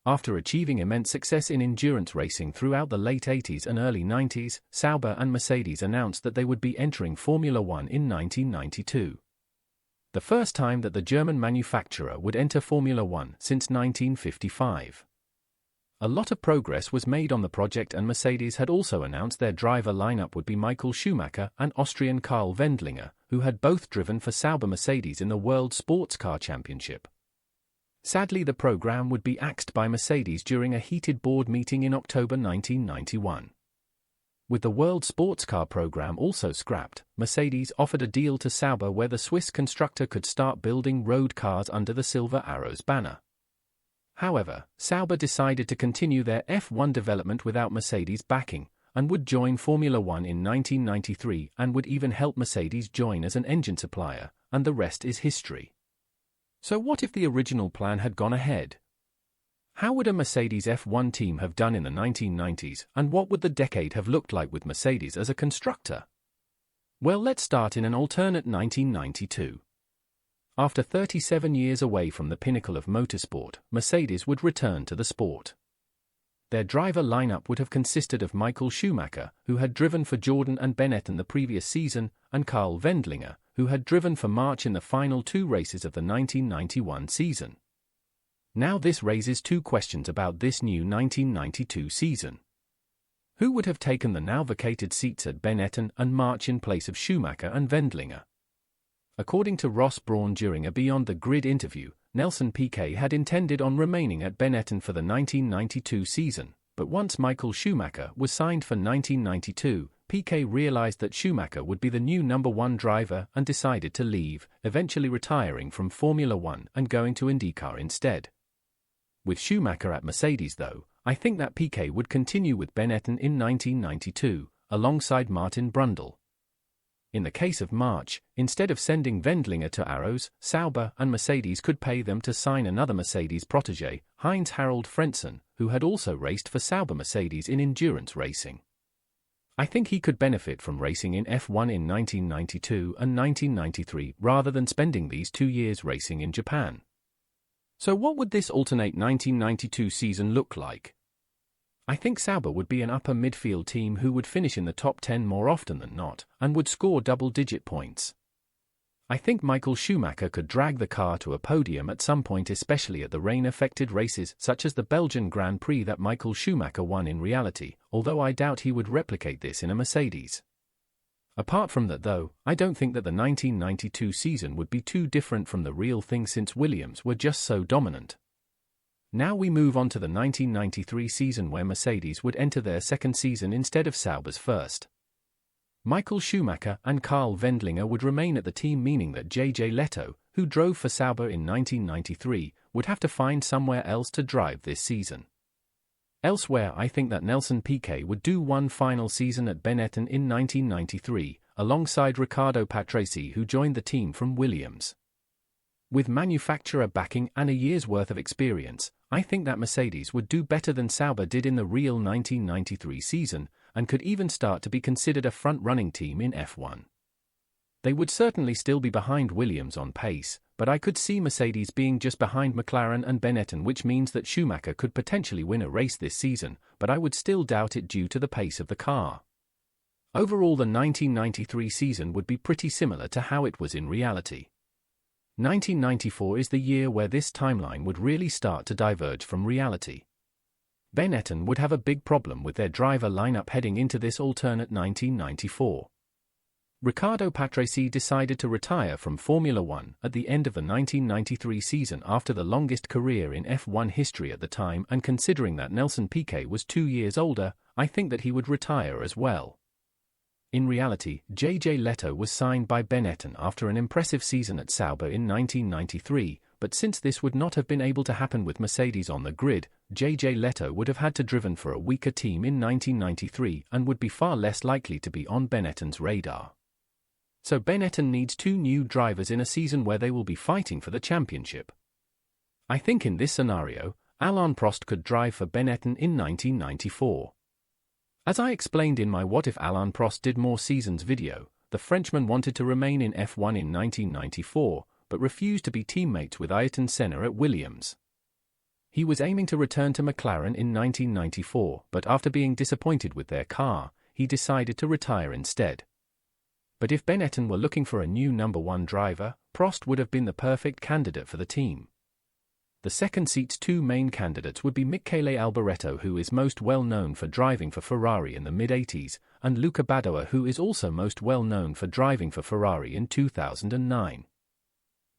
After achieving immense success in endurance racing throughout the late 80s and early 90s, Sauber and Mercedes announced that they would be entering Formula One in 1992. The first time that the German manufacturer would enter Formula One since 1955. A lot of progress was made on the project, and Mercedes had also announced their driver lineup would be Michael Schumacher and Austrian Karl Wendlinger, who had both driven for Sauber Mercedes in the World Sports Car Championship. Sadly, the program would be axed by Mercedes during a heated board meeting in October 1991. With the World Sports Car program also scrapped, Mercedes offered a deal to Sauber where the Swiss constructor could start building road cars under the Silver Arrows banner. However, Sauber decided to continue their F1 development without Mercedes backing, and would join Formula One in 1993 and would even help Mercedes join as an engine supplier, and the rest is history. So what if the original plan had gone ahead? How would a Mercedes F1 team have done in the 1990s, and what would the decade have looked like with Mercedes as a constructor? Well, let's start in an alternate 1992. After 37 years away from the pinnacle of motorsport, Mercedes would return to the sport. Their driver lineup would have consisted of Michael Schumacher, who had driven for Jordan and Benetton the previous season, and Karl Wendlinger, who had driven for March in the final two races of the 1991 season. Now this raises two questions about this new 1992 season. Who would have taken the now vacated seats at Benetton and March in place of Schumacher and Wendlinger? According to Ross Brawn during a Beyond the Grid interview, Nelson Piquet had intended on remaining at Benetton for the 1992 season, but once Michael Schumacher was signed for 1992, Piquet realized that Schumacher would be the new number one driver and decided to leave, eventually retiring from Formula One and going to IndyCar instead. With Schumacher at Mercedes though, I think that Piquet would continue with Benetton in 1992, alongside Martin Brundle. In the case of March, instead of sending Wendlinger to Arrows, Sauber and Mercedes could pay them to sign another Mercedes protégé, Heinz-Harald Frentzen, who had also raced for Sauber Mercedes in endurance racing. I think he could benefit from racing in F1 in 1992 and 1993 rather than spending these 2 years racing in Japan. So what would this alternate 1992 season look like? I think Sauber would be an upper midfield team who would finish in the top 10 more often than not, and would score double-digit points. I think Michael Schumacher could drag the car to a podium at some point, especially at the rain-affected races such as the Belgian Grand Prix that Michael Schumacher won in reality, although I doubt he would replicate this in a Mercedes. Apart from that though, I don't think that the 1992 season would be too different from the real thing since Williams were just so dominant. Now we move on to the 1993 season where Mercedes would enter their second season instead of Sauber's first. Michael Schumacher and Karl Wendlinger would remain at the team, meaning that J.J. Leto, who drove for Sauber in 1993, would have to find somewhere else to drive this season. Elsewhere, I think that Nelson Piquet would do one final season at Benetton in 1993, alongside Riccardo Patrese, who joined the team from Williams. With manufacturer backing and a year's worth of experience, I think that Mercedes would do better than Sauber did in the real 1993 season, and could even start to be considered a front-running team in F1. They would certainly still be behind Williams on pace, but I could see Mercedes being just behind McLaren and Benetton, which means that Schumacher could potentially win a race this season, but I would still doubt it due to the pace of the car. Overall, the 1993 season would be pretty similar to how it was in reality. 1994 is the year where this timeline would really start to diverge from reality. Benetton would have a big problem with their driver lineup heading into this alternate 1994. Riccardo Patrese decided to retire from Formula One at the end of the 1993 season after the longest career in F1 history at the time, and considering that Nelson Piquet was 2 years older, I think that he would retire as well. In reality, J.J. Leto was signed by Benetton after an impressive season at Sauber in 1993, but since this would not have been able to happen with Mercedes on the grid, J.J. Leto would have had to driven for a weaker team in 1993 and would be far less likely to be on Benetton's radar. So Benetton needs 2 new drivers in a season where they will be fighting for the championship. I think in this scenario, Alain Prost could drive for Benetton in 1994. As I explained in my What If Alain Prost Did More Seasons video, the Frenchman wanted to remain in F1 in 1994, but refused to be teammates with Ayrton Senna at Williams. He was aiming to return to McLaren in 1994, but after being disappointed with their car, he decided to retire instead. But if Benetton were looking for a new number one driver, Prost would have been the perfect candidate for the team. The second seat's two main candidates would be Michele Alboreto, who is most well known for driving for Ferrari in the mid-80s, and Luca Badoer, who is also most well known for driving for Ferrari in 2009.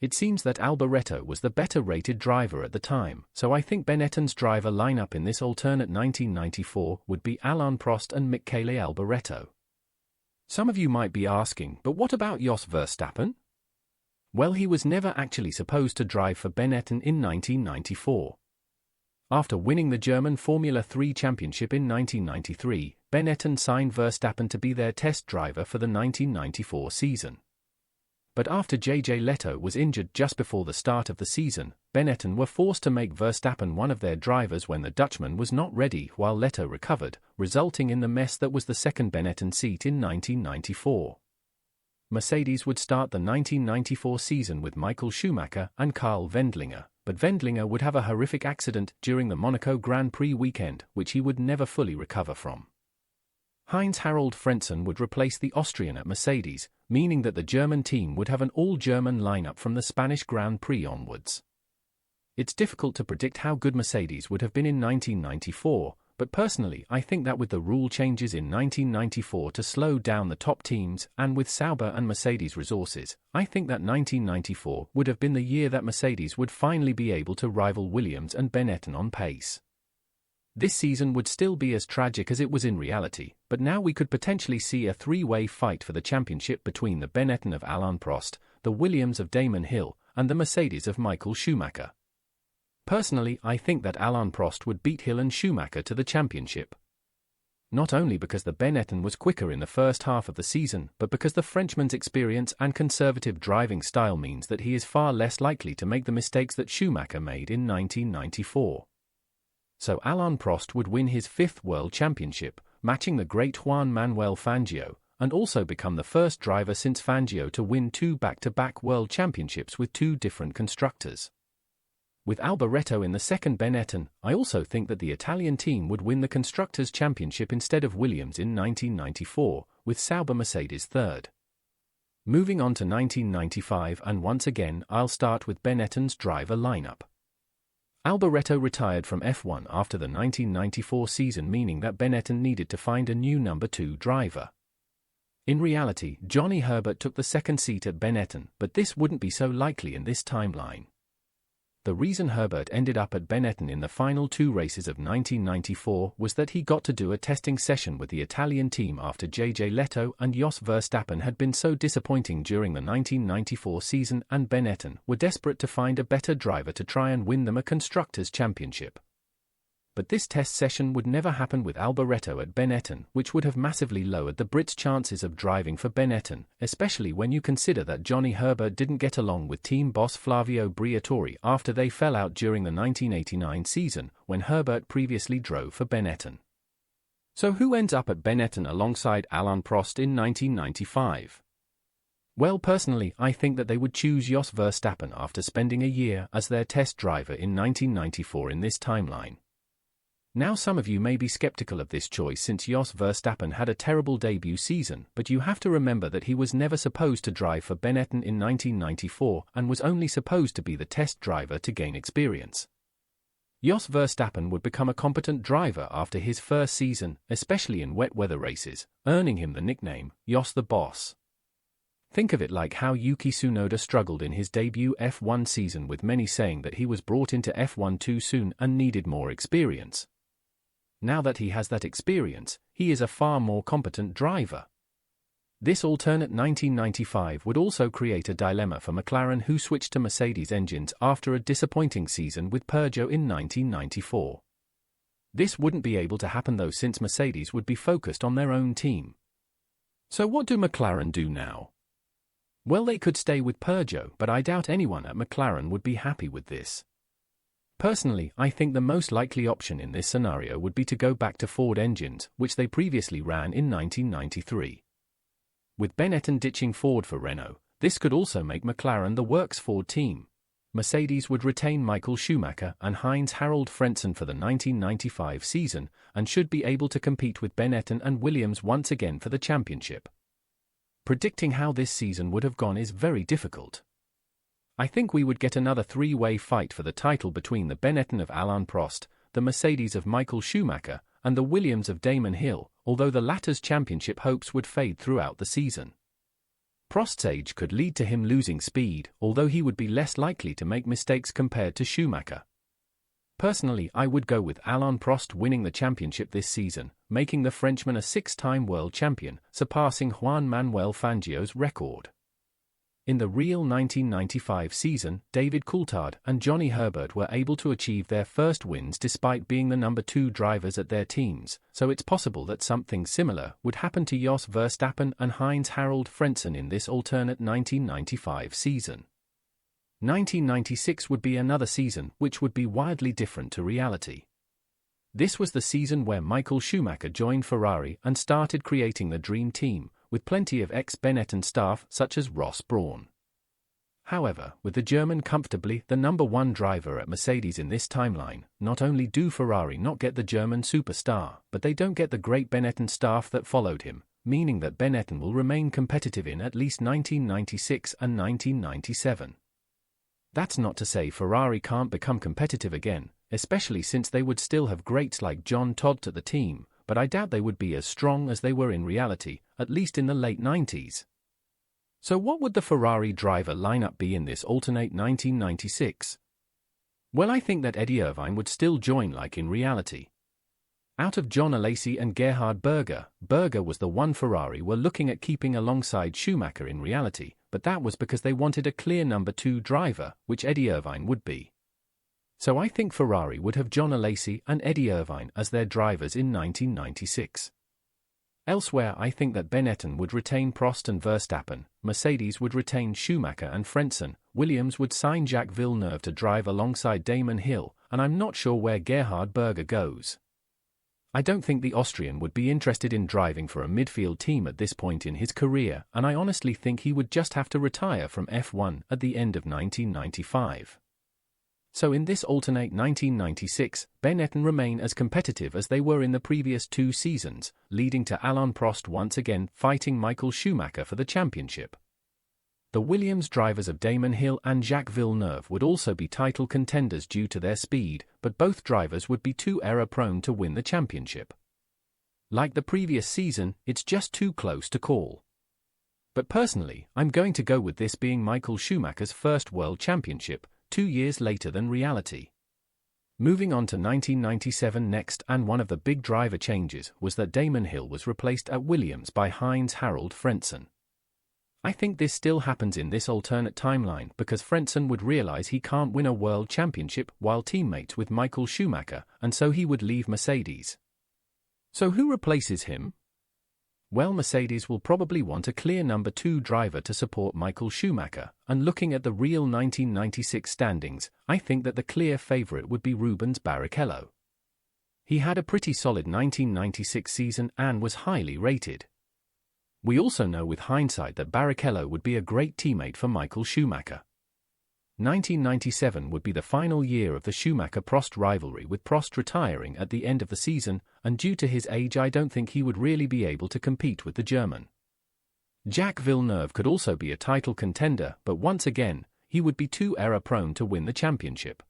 It seems that Alboreto was the better-rated driver at the time, so I think Benetton's driver lineup in this alternate 1994 would be Alain Prost and Michele Alboreto. Some of you might be asking, but what about Jos Verstappen? Well, he was never actually supposed to drive for Benetton in 1994. After winning the German Formula 3 championship in 1993, Benetton signed Verstappen to be their test driver for the 1994 season. But after JJ Leto was injured just before the start of the season, Benetton were forced to make Verstappen one of their drivers when the Dutchman was not ready while Leto recovered, resulting in the mess that was the second Benetton seat in 1994. Mercedes would start the 1994 season with Michael Schumacher and Karl Wendlinger, but Wendlinger would have a horrific accident during the Monaco Grand Prix weekend, which he would never fully recover from. Heinz-Harald Frentzen would replace the Austrian at Mercedes, meaning that the German team would have an all-German lineup from the Spanish Grand Prix onwards. It's difficult to predict how good Mercedes would have been in 1994, but personally I think that with the rule changes in 1994 to slow down the top teams, and with Sauber and Mercedes resources, I think that 1994 would have been the year that Mercedes would finally be able to rival Williams and Benetton on pace. This season would still be as tragic as it was in reality, but now we could potentially see a three-way fight for the championship between the Benetton of Alain Prost, the Williams of Damon Hill, and the Mercedes of Michael Schumacher. Personally, I think that Alain Prost would beat Hill and Schumacher to the championship. Not only because the Benetton was quicker in the first half of the season, but because the Frenchman's experience and conservative driving style means that he is far less likely to make the mistakes that Schumacher made in 1994. So Alain Prost would win his fifth World Championship, matching the great Juan Manuel Fangio, and also become the first driver since Fangio to win two back-to-back World Championships with two different constructors. With Alboreto in the second Benetton, I also think that the Italian team would win the Constructors' Championship instead of Williams in 1994, with Sauber Mercedes third. Moving on to 1995, and once again I'll start with Benetton's driver lineup. Alboreto retired from F1 after the 1994 season, meaning that Benetton needed to find a new number 2 driver. In reality, Johnny Herbert took the second seat at Benetton, but this wouldn't be so likely in this timeline. The reason Herbert ended up at Benetton in the final two races of 1994 was that he got to do a testing session with the Italian team after JJ Leto and Jos Verstappen had been so disappointing during the 1994 season, and Benetton were desperate to find a better driver to try and win them a Constructors' Championship. But this test session would never happen with Alboreto at Benetton, which would have massively lowered the Brits' chances of driving for Benetton, especially when you consider that Johnny Herbert didn't get along with team boss Flavio Briatore after they fell out during the 1989 season, when Herbert previously drove for Benetton. So who ends up at Benetton alongside Alain Prost in 1995? Well, personally, I think that they would choose Jos Verstappen after spending a year as their test driver in 1994 in this timeline. Now some of you may be skeptical of this choice since Jos Verstappen had a terrible debut season, but you have to remember that he was never supposed to drive for Benetton in 1994 and was only supposed to be the test driver to gain experience. Jos Verstappen would become a competent driver after his first season, especially in wet weather races, earning him the nickname, Jos the Boss. Think of it like how Yuki Tsunoda struggled in his debut F1 season, with many saying that he was brought into F1 too soon and needed more experience. Now that he has that experience, he is a far more competent driver. This alternate 1995 would also create a dilemma for McLaren, who switched to Mercedes engines after a disappointing season with Peugeot in 1994. This wouldn't be able to happen though, since Mercedes would be focused on their own team. So what do McLaren do now? Well, they could stay with Peugeot, but I doubt anyone at McLaren would be happy with this. Personally, I think the most likely option in this scenario would be to go back to Ford engines, which they previously ran in 1993. With Benetton ditching Ford for Renault, this could also make McLaren the works Ford team. Mercedes would retain Michael Schumacher and Heinz-Harald Frentzen for the 1995 season and should be able to compete with Benetton and Williams once again for the championship. Predicting how this season would have gone is very difficult. I think we would get another three-way fight for the title between the Benetton of Alain Prost, the Mercedes of Michael Schumacher, and the Williams of Damon Hill, although the latter's championship hopes would fade throughout the season. Prost's age could lead to him losing speed, although he would be less likely to make mistakes compared to Schumacher. Personally, I would go with Alain Prost winning the championship this season, making the Frenchman a six-time world champion, surpassing Juan Manuel Fangio's record. In the real 1995 season, David Coulthard and Johnny Herbert were able to achieve their first wins despite being the number 2 drivers at their teams, so it's possible that something similar would happen to Jos Verstappen and Heinz-Harald Frentzen in this alternate 1995 season. 1996 would be another season which would be wildly different to reality. This was the season where Michael Schumacher joined Ferrari and started creating the Dream Team, with plenty of ex-Benetton staff such as Ross Brawn. However, with the German comfortably the number 1 driver at Mercedes in this timeline, not only do Ferrari not get the German superstar, but they don't get the great Benetton staff that followed him, meaning that Benetton will remain competitive in at least 1996 and 1997. That's not to say Ferrari can't become competitive again, especially since they would still have greats like John Todt at the team, but I doubt they would be as strong as they were in reality, at least in the late 90s. So what would the Ferrari driver lineup be in this alternate 1996? Well, I think that Eddie Irvine would still join like in reality. Out of John Alesi and Gerhard Berger, Berger was the one Ferrari were looking at keeping alongside Schumacher in reality, but that was because they wanted a clear number 2 driver, which Eddie Irvine would be. So I think Ferrari would have John Alesi and Eddie Irvine as their drivers in 1996. Elsewhere, I think that Benetton would retain Prost and Verstappen, Mercedes would retain Schumacher and Frentzen, Williams would sign Jacques Villeneuve to drive alongside Damon Hill, and I'm not sure where Gerhard Berger goes. I don't think the Austrian would be interested in driving for a midfield team at this point in his career, and I honestly think he would just have to retire from F1 at the end of 1995. So in this alternate 1996, Benetton remain as competitive as they were in the previous 2 seasons, leading to Alain Prost once again fighting Michael Schumacher for the championship. The Williams drivers of Damon Hill and Jacques Villeneuve would also be title contenders due to their speed, but both drivers would be too error-prone to win the championship. Like the previous season, it's just too close to call. But personally, I'm going to go with this being Michael Schumacher's first world championship, 2 years later than reality. Moving on to 1997 next, and one of the big driver changes was that Damon Hill was replaced at Williams by Heinz-Harald Frentzen. I think this still happens in this alternate timeline because Frentzen would realize he can't win a world championship while teammates with Michael Schumacher, and so he would leave Mercedes. So who replaces him? Well, Mercedes will probably want a clear number 2 driver to support Michael Schumacher, and looking at the real 1996 standings, I think that the clear favorite would be Rubens Barrichello. He had a pretty solid 1996 season and was highly rated. We also know with hindsight that Barrichello would be a great teammate for Michael Schumacher. 1997 would be the final year of the Schumacher-Prost rivalry, with Prost retiring at the end of the season, and due to his age I don't think he would really be able to compete with the German. Jacques Villeneuve could also be a title contender, but once again, he would be too error-prone to win the championship.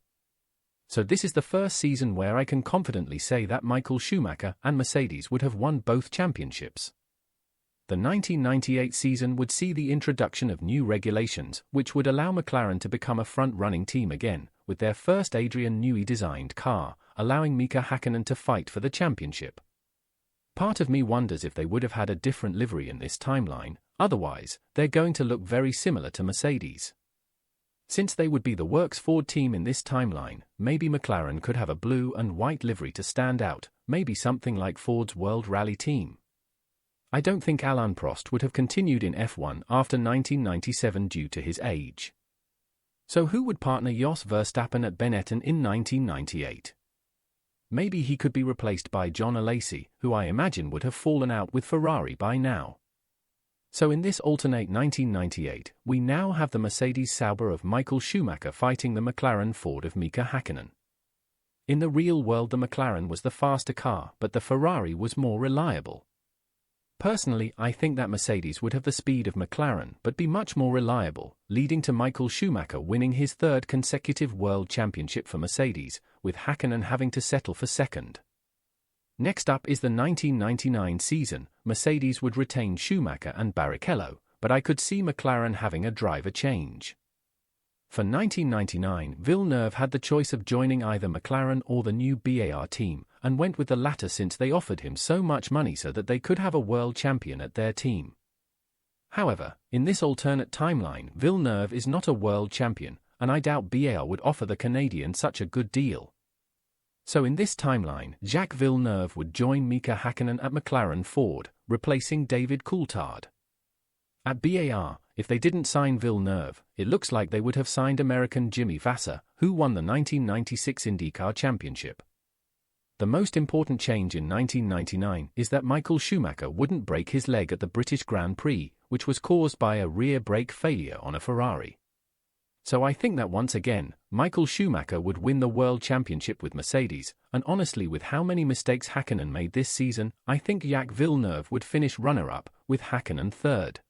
So this is the first season where I can confidently say that Michael Schumacher and Mercedes would have won both championships. The 1998 season would see the introduction of new regulations, which would allow McLaren to become a front-running team again, with their first Adrian Newey-designed car, allowing Mika Hakkinen to fight for the championship. Part of me wonders if they would have had a different livery in this timeline, otherwise, they're going to look very similar to Mercedes. Since they would be the works Ford team in this timeline, maybe McLaren could have a blue and white livery to stand out, maybe something like Ford's World Rally team. I don't think Alain Prost would have continued in F1 after 1997 due to his age. So who would partner Jos Verstappen at Benetton in 1998? Maybe he could be replaced by John Alesi, who I imagine would have fallen out with Ferrari by now. So in this alternate 1998, we now have the Mercedes Sauber of Michael Schumacher fighting the McLaren Ford of Mika Häkkinen. In the real world, the McLaren was the faster car, but the Ferrari was more reliable. Personally, I think that Mercedes would have the speed of McLaren but be much more reliable, leading to Michael Schumacher winning his third consecutive world championship for Mercedes, with Häkkinen having to settle for second. Next up is the 1999 season. Mercedes would retain Schumacher and Barrichello, but I could see McLaren having a driver change. For 1999, Villeneuve had the choice of joining either McLaren or the new BAR team, and went with the latter since they offered him so much money so that they could have a world champion at their team. However, in this alternate timeline, Villeneuve is not a world champion, and I doubt BAR would offer the Canadian such a good deal. So in this timeline, Jacques Villeneuve would join Mika Häkkinen at McLaren Ford, replacing David Coulthard. At BAR, if they didn't sign Villeneuve, it looks like they would have signed American Jimmy Vasser, who won the 1996 IndyCar Championship. The most important change in 1999 is that Michael Schumacher wouldn't break his leg at the British Grand Prix, which was caused by a rear brake failure on a Ferrari. So I think that once again, Michael Schumacher would win the World Championship with Mercedes, and honestly with how many mistakes Häkkinen made this season, I think Jacques Villeneuve would finish runner-up, with Häkkinen third.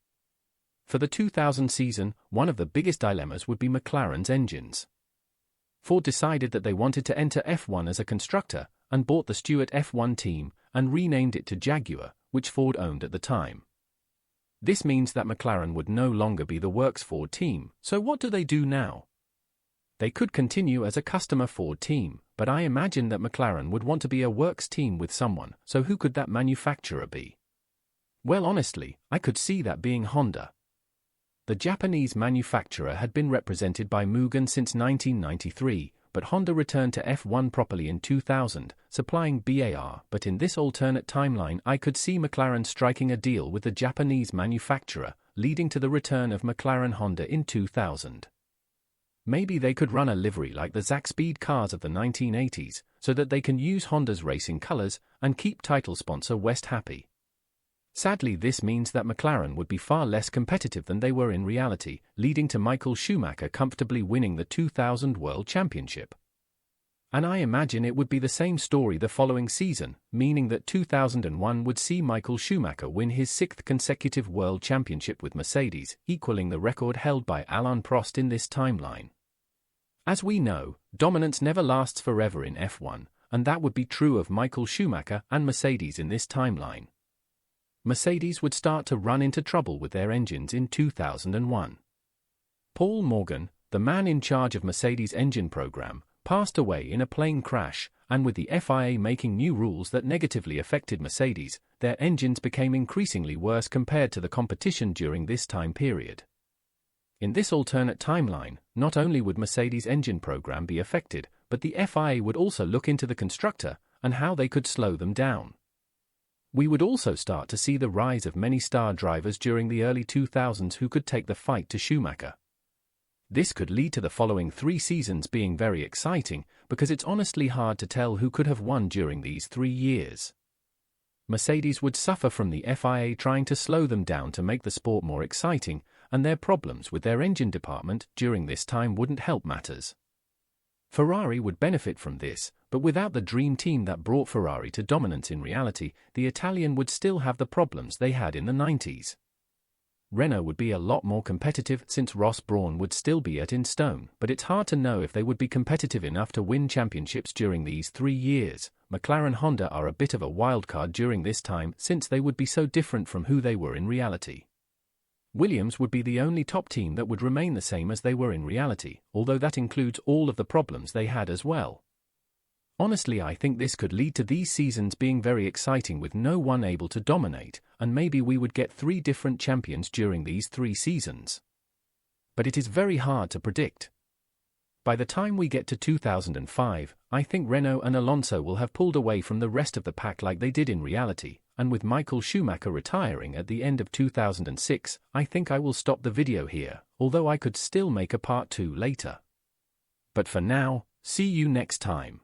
For the 2000 season, one of the biggest dilemmas would be McLaren's engines. Ford decided that they wanted to enter F1 as a constructor, and bought the Stewart F1 team, and renamed it to Jaguar, which Ford owned at the time. This means that McLaren would no longer be the Works Ford team, so what do they do now? They could continue as a customer Ford team, but I imagine that McLaren would want to be a Works team with someone, so who could that manufacturer be? Well, honestly, I could see that being Honda. The Japanese manufacturer had been represented by Mugen since 1993, but Honda returned to F1 properly in 2000, supplying BAR, but in this alternate timeline I could see McLaren striking a deal with the Japanese manufacturer, leading to the return of McLaren Honda in 2000. Maybe they could run a livery like the Zaxbyed cars of the 1980s, so that they can use Honda's racing colors, and keep title sponsor West happy. Sadly, this means that McLaren would be far less competitive than they were in reality, leading to Michael Schumacher comfortably winning the 2000 World Championship. And I imagine it would be the same story the following season, meaning that 2001 would see Michael Schumacher win his sixth consecutive World Championship with Mercedes, equaling the record held by Alain Prost in this timeline. As we know, dominance never lasts forever in F1, and that would be true of Michael Schumacher and Mercedes in this timeline. Mercedes would start to run into trouble with their engines in 2001. Paul Morgan, the man in charge of Mercedes' engine program, passed away in a plane crash, and with the FIA making new rules that negatively affected Mercedes, their engines became increasingly worse compared to the competition during this time period. In this alternate timeline, not only would Mercedes' engine program be affected, but the FIA would also look into the constructor and how they could slow them down. We would also start to see the rise of many star drivers during the early 2000s who could take the fight to Schumacher. This could lead to the following 3 seasons being very exciting, because it's honestly hard to tell who could have won during these 3 years. Mercedes would suffer from the FIA trying to slow them down to make the sport more exciting, and their problems with their engine department during this time wouldn't help matters. Ferrari would benefit from this, but without the dream team that brought Ferrari to dominance in reality, the Italian would still have the problems they had in the 90s. Renault would be a lot more competitive since Ross Brawn would still be in stone, but it's hard to know if they would be competitive enough to win championships during these 3 years. McLaren Honda are a bit of a wildcard during this time since they would be so different from who they were in reality. Williams would be the only top team that would remain the same as they were in reality, although that includes all of the problems they had as well. Honestly, I think this could lead to these seasons being very exciting with no one able to dominate, and maybe we would get 3 different champions during these 3 seasons. But it is very hard to predict. By the time we get to 2005, I think Renault and Alonso will have pulled away from the rest of the pack like they did in reality, and with Michael Schumacher retiring at the end of 2006, I think I will stop the video here, although I could still make a part 2 later. But for now, see you next time.